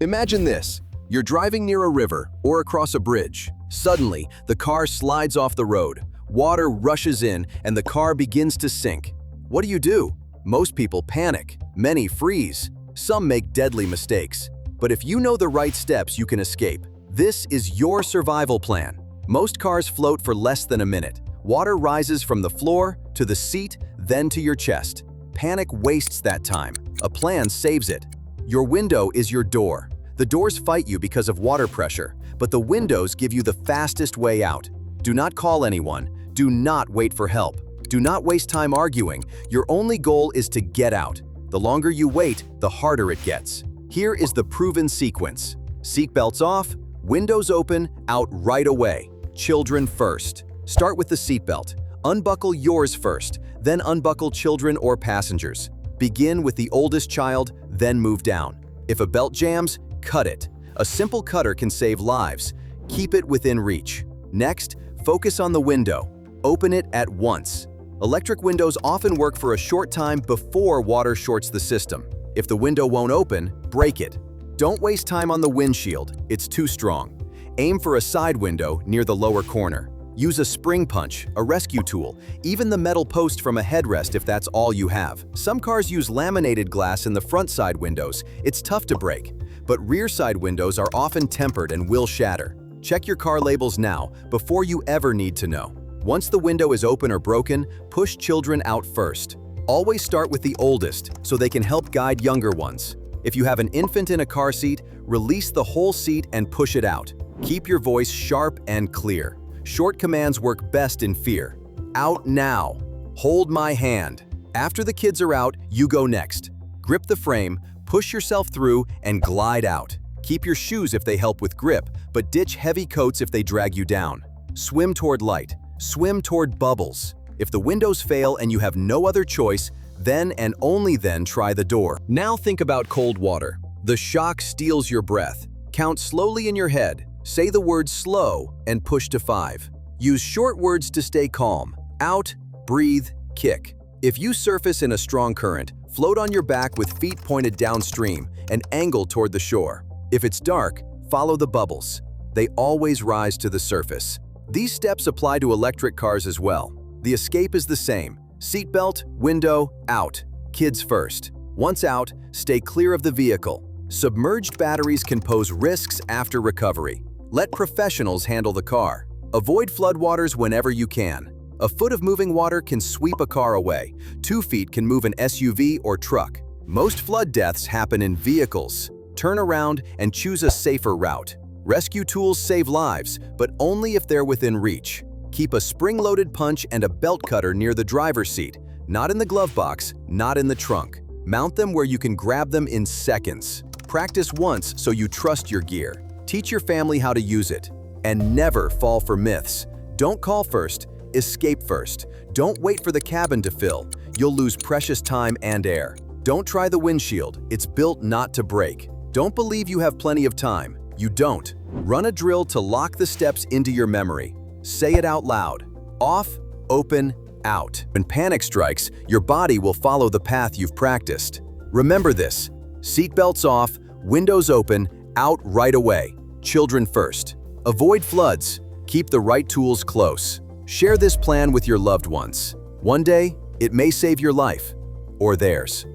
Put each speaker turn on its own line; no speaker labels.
Imagine this. You're driving near a river or across a bridge. Suddenly, the car slides off the road. Water rushes in and the car begins to sink. What do? Most people panic. Many freeze. Some make deadly mistakes. But if you know the right steps, you can escape. This is your survival plan. Most cars float for less than a minute. Water rises from the floor to the seat, then to your chest. Panic wastes that time. A plan saves it. Your window is your door. The doors fight you because of water pressure, but the windows give you the fastest way out. Do not call anyone. Do not wait for help. Do not waste time arguing. Your only goal is to get out. The longer you wait, the harder it gets. Here is the proven sequence. Seatbelts off, windows open, out right away. Children first. Start with the seatbelt. Unbuckle yours first, then unbuckle children or passengers. Begin with the oldest child, then move down. If a belt jams, cut it. A simple cutter can save lives. Keep it within reach. Next, focus on the window. Open it at once. Electric windows often work for a short time before water shorts the system. If the window won't open, break it. Don't waste time on the windshield. It's too strong. Aim for a side window near the lower corner. Use a spring punch, a rescue tool, even the metal post from a headrest if that's all you have. Some cars use laminated glass in the front side windows. It's tough to break, but rear side windows are often tempered and will shatter. Check your car labels now, before you ever need to know. Once the window is open or broken, push children out first. Always start with the oldest, so they can help guide younger ones. If you have an infant in a car seat, release the whole seat and push it out. Keep your voice sharp and clear. Short commands work best in fear. Out now. Hold my hand. After the kids are out, you go next. Grip the frame, push yourself through, and glide out. Keep your shoes if they help with grip, but ditch heavy coats if they drag you down. Swim toward light. Swim toward bubbles. If the windows fail and you have no other choice, then and only then try the door. Now think about cold water. The shock steals your breath. Count slowly in your head. Say the word slow and push to 5. Use short words to stay calm. Out, breathe, kick. If you surface in a strong current, float on your back with feet pointed downstream and angle toward the shore. If it's dark, follow the bubbles. They always rise to the surface. These steps apply to electric cars as well. The escape is the same. Seatbelt, window, out. Kids first. Once out, stay clear of the vehicle. Submerged batteries can pose risks after recovery. Let professionals handle the car. Avoid floodwaters whenever you can. A foot of moving water can sweep a car away. 2 feet can move an SUV or truck. Most flood deaths happen in vehicles. Turn around and choose a safer route. Rescue tools save lives, but only if they're within reach. Keep a spring-loaded punch and a belt cutter near the driver's seat, not in the glove box, not in the trunk. Mount them where you can grab them in seconds. Practice once so you trust your gear. Teach your family how to use it. And never fall for myths. Don't call first, escape first. Don't wait for the cabin to fill. You'll lose precious time and air. Don't try the windshield. It's built not to break. Don't believe you have plenty of time. You don't. Run a drill to lock the steps into your memory. Say it out loud. Off, open, out. When panic strikes, your body will follow the path you've practiced. Remember this. Seatbelts off, windows open, out right away. Children first. Avoid floods. Keep the right tools close. Share this plan with your loved ones. One day, it may save your life or theirs.